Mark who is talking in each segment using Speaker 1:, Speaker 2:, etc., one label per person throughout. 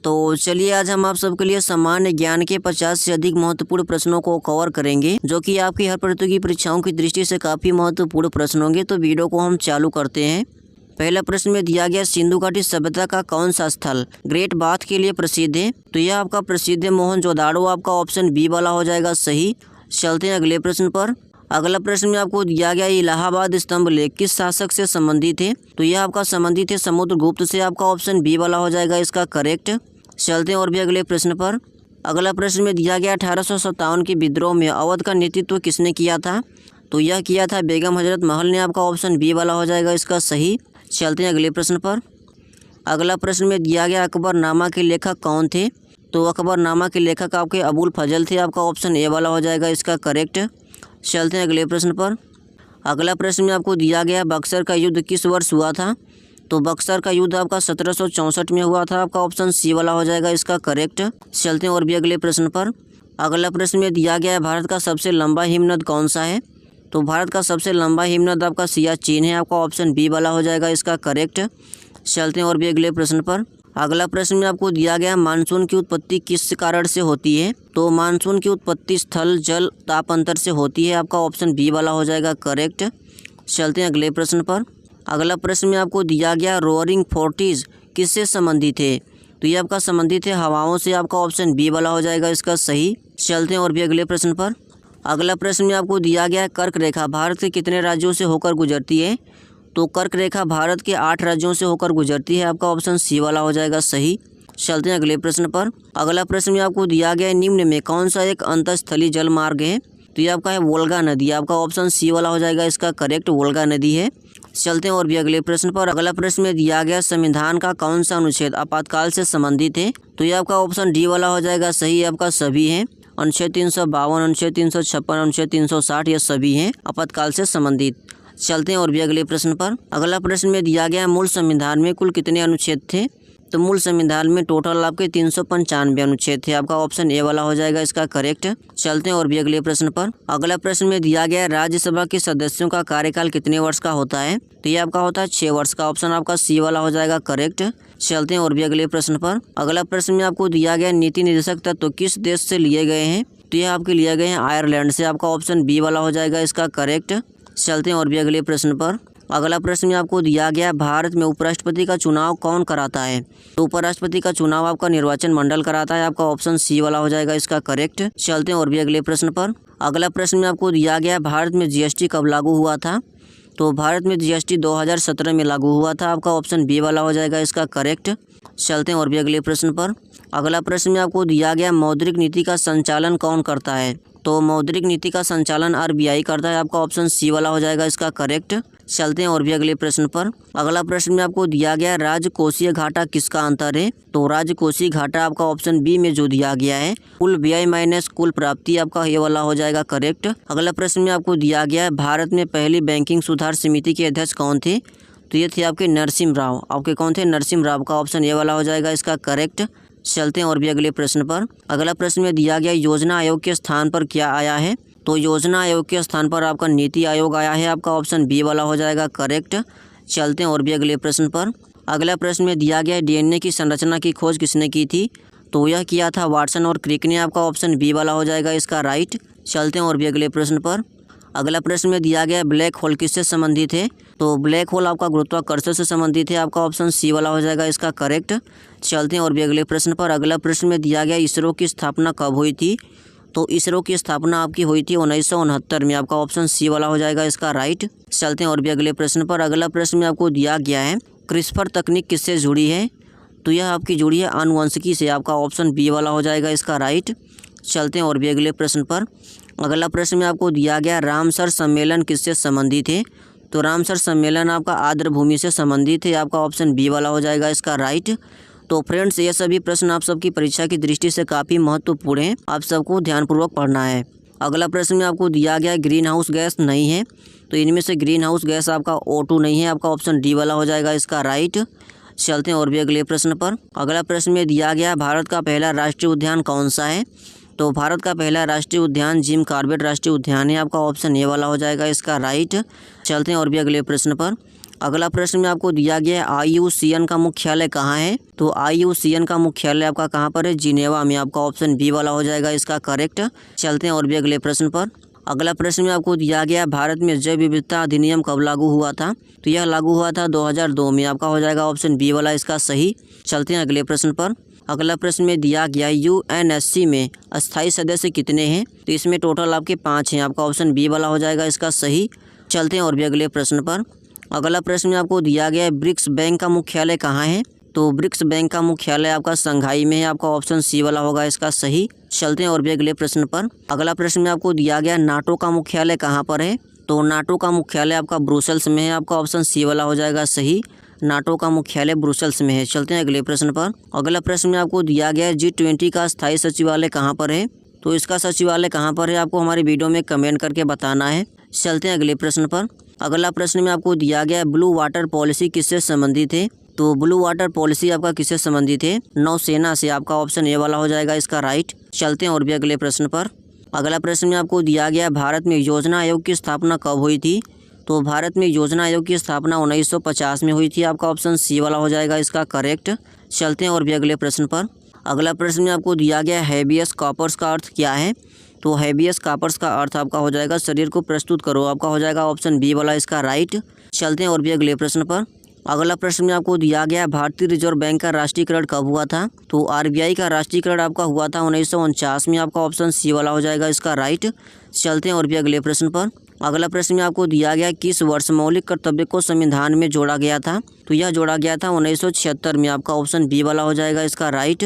Speaker 1: तो चलिए आज हम आप सबके लिए सामान्य ज्ञान के 50 से अधिक महत्वपूर्ण प्रश्नों को कवर करेंगे, जो कि आपकी हर प्रतियोगी परीक्षाओं की दृष्टि से काफ़ी महत्वपूर्ण प्रश्न होंगे। तो वीडियो को हम चालू करते हैं। पहला प्रश्न में दिया गया, सिंधु घाटी सभ्यता का कौन सा स्थल ग्रेट बाथ के लिए प्रसिद्ध है? तो यह आपका प्रसिद्ध है मोहनजोदाड़ो। आपका ऑप्शन बी वाला हो जाएगा सही। चलते हैं अगले प्रश्न पर। अगला प्रश्न में आपको दिया गया, इलाहाबाद स्तंभ लेख किस शासक से संबंधित है? तो यह आपका संबंधित है समुद्रगुप्त से। आपका ऑप्शन बी वाला हो जाएगा इसका करेक्ट। चलते हैं और भी अगले प्रश्न पर। अगला प्रश्न में दिया गया, 1857 के विद्रोह में अवध का नेतृत्व किसने किया था? तो यह किया था बेगम हजरत महल ने। आपका ऑप्शन बी वाला हो जाएगा इसका सही। चलते हैं अगले प्रश्न पर। अगला प्रश्न में दिया गया, अकबरनामा के लेखक कौन थे? तो अकबरनामा के लेखक आपके अबुल फजल थे। आपका ऑप्शन ए वाला हो जाएगा इसका करेक्ट। चलते हैं अगले प्रश्न पर। अगला प्रश्न में आपको दिया गया, बक्सर का युद्ध किस वर्ष हुआ था? तो बक्सर का युद्ध आपका 1764 में हुआ था। आपका ऑप्शन सी वाला हो जाएगा इसका करेक्ट। चलते हैं और भी अगले प्रश्न पर। अगला प्रश्न में दिया गया, भारत का सबसे लंबा हिमनद कौन सा है? तो भारत का सबसे लंबा हिमनद आपका सियाचिन है। आपका ऑप्शन बी वाला हो जाएगा इसका करेक्ट। चलते हैं और भी अगले प्रश्न पर। अगला प्रश्न में आपको दिया गया, मानसून की उत्पत्ति किस कारण से होती है? तो मानसून की उत्पत्ति स्थल जल ताप अंतर से होती है। आपका ऑप्शन बी वाला हो जाएगा करेक्ट। चलते हैं अगले प्रश्न पर। अगला प्रश्न में आपको दिया गया, रोअरिंग फोर्टीज किससे संबंधित है? तो ये आपका संबंधित है हवाओं से। आपका ऑप्शन बी वाला हो जाएगा इसका सही। चलते हैं और भी अगले प्रश्न पर। अगला प्रश्न में आपको दिया गया, कर्क रेखा भारत के कितने राज्यों से होकर गुजरती है? तो कर्क रेखा भारत के 8 राज्यों से होकर गुजरती है। आपका ऑप्शन सी वाला हो जाएगा सही। चलते हैं अगले प्रश्न पर। अगला प्रश्न में आपको दिया गया, निम्न में कौन सा एक अंतस्थलीय जल मार्ग है? तो ये आपका है वोल्गा नदी। आपका ऑप्शन सी वाला हो जाएगा इसका करेक्ट, वोल्गा नदी है। चलते हैं और भी अगले प्रश्न पर। अगला प्रश्न में दिया गया, संविधान का कौन सा अनुच्छेद आपातकाल से संबंधित है? तो ये आपका ऑप्शन डी वाला हो जाएगा सही। आपका सभी है, अनुच्छेद 352, अनुच्छेद 356, अनुच्छेद 360 ये सभी हैं आपातकाल से संबंधित। चलते हैं और भी अगले प्रश्न पर। अगला प्रश्न में दिया गया, मूल संविधान में कुल कितने अनुच्छेद थे? तो मूल संविधान में टोटल आपके 395 अनुच्छेद थे। आपका ऑप्शन ए वाला हो जाएगा इसका करेक्ट। चलते हैं और भी अगले प्रश्न पर। अगला प्रश्न में दिया गया, राज्यसभा के सदस्यों का कार्यकाल कितने वर्ष का होता है? तो ये आपका होता है 6 वर्ष का। ऑप्शन आपका सी वाला हो जाएगा करेक्ट। चलते हैं और भी अगले प्रश्न पर। अगला प्रश्न में आपको दिया गया, नीति निर्देशक तत्व किस देश से लिए गए हैं? तो ये आपके लिए गए हैं आयरलैंड से। आपका ऑप्शन बी वाला हो जाएगा इसका करेक्ट। चलते हैं और भी अगले प्रश्न पर। अगला प्रश्न में आपको दिया गया, भारत में उपराष्ट्रपति का चुनाव कौन कराता है? तो उपराष्ट्रपति का चुनाव आपका निर्वाचन मंडल कराता है। आपका ऑप्शन सी वाला हो जाएगा इसका करेक्ट। चलते हैं और भी अगले प्रश्न पर। अगला प्रश्न में आपको दिया गया, भारत में जीएसटी कब लागू हुआ था? तो भारत में जीएसटी 2017 में लागू हुआ था। आपका ऑप्शन बी वाला हो जाएगा इसका करेक्ट। चलते हैं और भी अगले प्रश्न पर। अगला प्रश्न में आपको दिया गया, मौद्रिक नीति का संचालन कौन करता है? तो मौद्रिक नीति का संचालन आरबीआई करता है। आपका ऑप्शन सी वाला हो जाएगा इसका करेक्ट। चलते हैं और भी अगले प्रश्न पर। अगला प्रश्न में आपको दिया गया, राजकोषीय घाटा किसका अंतर है? तो राजकोषीय घाटा आपका ऑप्शन बी में जो दिया गया है, कुल व्यय माइनस कुल प्राप्ति। आपका ये वाला हो जाएगा करेक्ट। अगला प्रश्न में आपको दिया गया, भारत में पहली बैंकिंग सुधार समिति के अध्यक्ष कौन थे? तो ये थे आपके नरसिम्हा राव। आपके कौन थे? नरसिम्हा राव। का ऑप्शन ए वाला हो जाएगा इसका करेक्ट। चलते हैं और भी अगले प्रश्न पर। अगला प्रश्न में दिया गया, योजना आयोग के स्थान पर क्या आया है? तो योजना आयोग के स्थान पर आपका नीति आयोग आया है। आपका ऑप्शन बी वाला हो जाएगा करेक्ट। चलते हैं और भी अगले प्रश्न पर। अगला प्रश्न में दिया गया, डीएनए की संरचना की खोज किसने की थी? तो यह किया था वाटसन और क्रिक ने। आपका ऑप्शन बी वाला हो जाएगा इसका राइट। चलते हैं और भी अगले प्रश्न पर। अगला प्रश्न में दिया गया, ब्लैक होल किससे संबंधित है? तो ब्लैक होल आपका गुरुत्वाकर्षण से संबंधित है। आपका ऑप्शन सी वाला हो जाएगा इसका करेक्ट। चलते हैं और भी अगले प्रश्न पर। अगला प्रश्न में दिया गया, इसरो की स्थापना कब हुई थी? तो इसरो की स्थापना आपकी हुई थी 1969 में। आपका ऑप्शन सी वाला हो जाएगा इसका राइट। चलते हैं और भी अगले प्रश्न पर। अगला प्रश्न में आपको दिया गया है, क्रिस्पर तकनीक किससे जुड़ी है? तो यह आपकी जुड़ी है आनुवंशिकी से। आपका ऑप्शन बी वाला हो जाएगा इसका राइट। चलते हैं और भी अगले प्रश्न पर। अगला प्रश्न में आपको दिया गया, रामसर सम्मेलन किससे संबंधित है? तो रामसर सम्मेलन आपका आर्द्र भूमि से संबंधित है। आपका ऑप्शन बी वाला हो जाएगा इसका राइट। तो फ्रेंड्स, ये सभी प्रश्न आप सबकी परीक्षा की दृष्टि से काफ़ी महत्वपूर्ण हैं। आप सबको ध्यानपूर्वक पढ़ना है। अगला प्रश्न में आपको दिया गया, ग्रीन हाउस गैस नहीं है। तो इनमें से ग्रीन हाउस गैस आपका O2 नहीं है। आपका ऑप्शन डी वाला हो जाएगा इसका राइट। चलते हैं और भी अगले प्रश्न पर। अगला प्रश्न में दिया गया, भारत का पहला राष्ट्रीय उद्यान कौन सा है? तो भारत का पहला राष्ट्रीय उद्यान जिम कॉर्बेट राष्ट्रीय उद्यान है। आपका ऑप्शन ए वाला हो जाएगा इसका राइट। चलते हैं और भी अगले प्रश्न पर। अगला प्रश्न में आपको दिया गया है IUCN का मुख्यालय कहाँ है। तो IUCN का मुख्यालय आपका कहाँ पर है, जिनेवा में। आपका ऑप्शन बी वाला हो जाएगा इसका करेक्ट। चलते हैं और भी अगले प्रश्न पर। अगला प्रश्न में आपको दिया गया भारत में जैव विविधता अधिनियम कब लागू हुआ था। तो यह लागू हुआ था 2002 में। आपका हो जाएगा ऑप्शन बी वाला इसका सही। चलते हैं अगले प्रश्न पर। अगला प्रश्न में दिया गया UNSC में अस्थायी सदस्य कितने हैं। तो इसमें टोटल आपके 5 हैं। आपका ऑप्शन बी वाला हो जाएगा इसका सही। चलते हैं और भी अगले प्रश्न पर। अगला प्रश्न में आपको दिया गया है ब्रिक्स बैंक का मुख्यालय कहाँ है। तो ब्रिक्स बैंक का मुख्यालय आपका संघाई में है। आपका ऑप्शन सी वाला होगा इसका सही। चलते हैं और भी अगले प्रश्न पर। अगला प्रश्न में आपको दिया गया नाटो का मुख्यालय कहाँ पर है। तो नाटो का मुख्यालय आपका ब्रुसेल्स में है। आपका ऑप्शन सी वाला हो जाएगा सही। नाटो का मुख्यालय ब्रुसेल्स में है। चलते हैं अगले प्रश्न पर। अगला प्रश्न में आपको दिया गया है G20 का स्थायी सचिवालय कहाँ पर है। तो इसका सचिवालय कहाँ पर है आपको हमारी वीडियो में कमेंट करके बताना है। चलते हैं अगले प्रश्न पर। अगला प्रश्न में आपको दिया गया है ब्लू वाटर पॉलिसी किससे संबंधित है। तो ब्लू वाटर पॉलिसी आपका किससे संबंधित है, नौसेना से। आपका ऑप्शन ए वाला हो जाएगा इसका राइट। चलते हैं और भी अगले प्रश्न पर। अगला प्रश्न में आपको दिया गया भारत में योजना आयोग की स्थापना कब हुई थी। तो भारत में योजना आयोग की स्थापना 1950 में हुई थी। आपका ऑप्शन सी वाला हो जाएगा इसका करेक्ट। चलते हैं और भी अगले प्रश्न पर। अगला प्रश्न में आपको दिया गया हैबियस कॉर्पस का अर्थ क्या है। तो हैबियस कॉर्पस का अर्थ आपका हो जाएगा शरीर को प्रस्तुत करो। आपका हो जाएगा ऑप्शन बी वाला इसका राइट। चलते हैं और भी अगले प्रश्न पर। अगला प्रश्न में आपको दिया गया भारतीय रिजर्व बैंक का राष्ट्रीयकरण कब हुआ था। तो RBI का राष्ट्रीयकरण आपका हुआ था 1949 में। आपका ऑप्शन सी वाला हो जाएगा इसका राइट। चलते हैं और भी अगले प्रश्न पर। अगला प्रश्न में आपको दिया गया किस वर्ष मौलिक कर्तव्य को संविधान में जोड़ा गया था। तो यह जोड़ा गया था 1976 में। आपका ऑप्शन बी वाला हो जाएगा इसका राइट।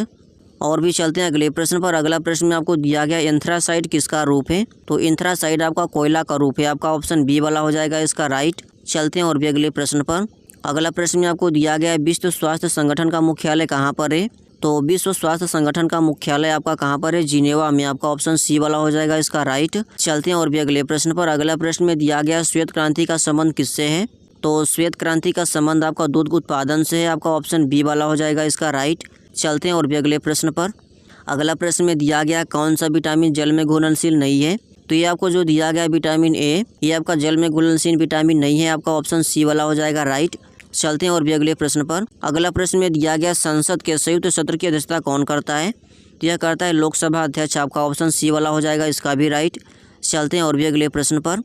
Speaker 1: और भी चलते हैं अगले प्रश्न पर। अगला प्रश्न में आपको दिया गया एंथ्रासाइड किसका रूप है। तो एंथ्रासाइड आपका कोयला का रूप है। आपका ऑप्शन बी वाला हो जाएगा इसका राइट। चलते हैं और भी अगले प्रश्न पर। अगला प्रश्न में आपको दिया गया है विश्व स्वास्थ्य संगठन का मुख्यालय कहाँ पर है। तो विश्व स्वास्थ्य संगठन का मुख्यालय आपका कहाँ पर है, जिनेवा में। आपका ऑप्शन सी वाला हो जाएगा इसका राइट। चलते हैं और भी अगले प्रश्न पर। अगला प्रश्न में दिया गया श्वेत क्रांति का संबंध किससे है। तो श्वेत क्रांति का संबंध आपका दूध उत्पादन से है। आपका ऑप्शन बी वाला हो जाएगा इसका राइट। चलते हैं और भी अगले प्रश्न पर। अगला प्रश्न में दिया गया कौन सा विटामिन जल में घुलनशील नहीं है। तो ये आपको जो दिया गया विटामिन ए, ये आपका जल में घुलनशील विटामिन नहीं है। आपका ऑप्शन सी वाला हो जाएगा राइट। चलते हैं और भी अगले प्रश्न पर। अगला प्रश्न में दिया गया संसद के संयुक्त सत्र की अध्यक्षता कौन करता है। तो यह करता है लोकसभा अध्यक्ष। आपका ऑप्शन सी वाला हो जाएगा इसका भी राइट। चलते हैं और भी अगले प्रश्न पर।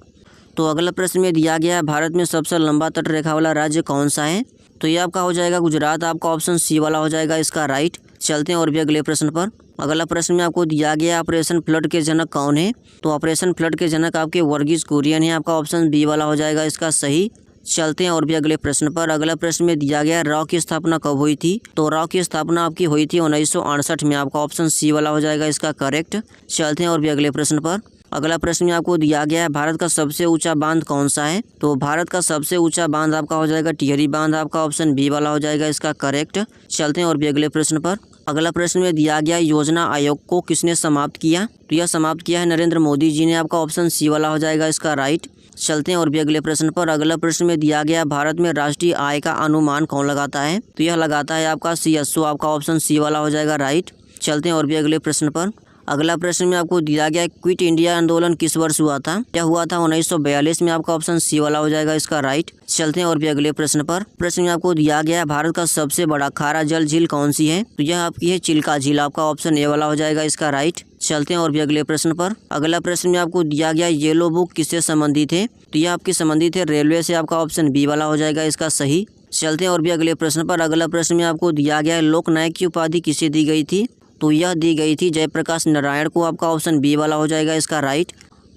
Speaker 1: तो अगला प्रश्न में दिया गया है भारत में सबसे लंबा तट रेखा वाला राज्य कौन सा है। तो ये आपका हो जाएगा गुजरात। आपका ऑप्शन सी वाला हो जाएगा इसका राइट। चलते हैं और भी अगले प्रश्न पर। अगला प्रश्न में आपको दिया गया ऑपरेशन फ्लड के जनक कौन है। तो ऑपरेशन फ्लड के जनक आपके वर्गीज कुरियन है। आपका ऑप्शन बी वाला हो जाएगा इसका सही। चलते हैं और भी अगले प्रश्न पर। अगला प्रश्न में दिया गया रॉ की स्थापना कब हुई थी। तो रॉ की स्थापना आपकी हुई थी 1968 में। आपका ऑप्शन सी वाला हो जाएगा इसका करेक्ट। चलते हैं और भी अगले प्रश्न पर। अगला प्रश्न में आपको दिया गया है भारत का सबसे ऊंचा बांध कौन सा है। तो भारत का सबसे ऊंचा बांध आपका हो जाएगा टिहरी बांध। आपका ऑप्शन बी वाला हो जाएगा इसका करेक्ट। चलते हैं और भी अगले प्रश्न पर। अगला प्रश्न में दिया गया योजना आयोग को किसने समाप्त किया। तो यह समाप्त किया है नरेंद्र मोदी जी ने। आपका ऑप्शन सी वाला हो जाएगा इसका राइट। चलते हैं और भी अगले प्रश्न पर। अगला प्रश्न में दिया गया भारत में राष्ट्रीय आय का अनुमान कौन लगाता है। तो यह लगाता है आपका CSO। आपका ऑप्शन सी वाला हो जाएगा राइट। चलते हैं और भी अगले प्रश्न पर। अगला प्रश्न में आपको दिया गया क्विट इंडिया आंदोलन किस वर्ष हुआ था। यह हुआ था 1942 में। आपका ऑप्शन सी वाला हो जाएगा इसका राइट। चलते हैं और भी अगले प्रश्न पर। प्रश्न में आपको दिया गया भारत का सबसे बड़ा खारा जल झील कौन सी है। तो यह आपकी है चिल्का झील। आपका ऑप्शन ए वाला हो जाएगा इसका राइट। चलते हैं और भी अगले प्रश्न पर। अगला प्रश्न में आपको दिया गया येलो बुक किससे संबंधित है। तो यह आपकी संबंधित है रेलवे से। आपका ऑप्शन बी वाला हो जाएगा इसका सही। चलते हैं और भी अगले प्रश्न पर। अगला प्रश्न में आपको दिया गया लोकनायक की उपाधि किसे दी गई थी। तो यह दी गई थी जयप्रकाश नारायण को। आपका ऑप्शन बी वाला हो जाएगा इसका राइट।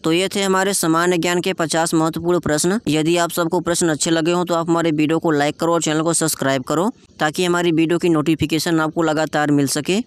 Speaker 1: तो ये थे हमारे सामान्य ज्ञान के 50 महत्वपूर्ण प्रश्न। यदि आप सबको प्रश्न अच्छे लगे हो तो आप हमारे वीडियो को लाइक करो और चैनल को सब्सक्राइब करो ताकि हमारी वीडियो की नोटिफिकेशन आपको लगातार मिल सके।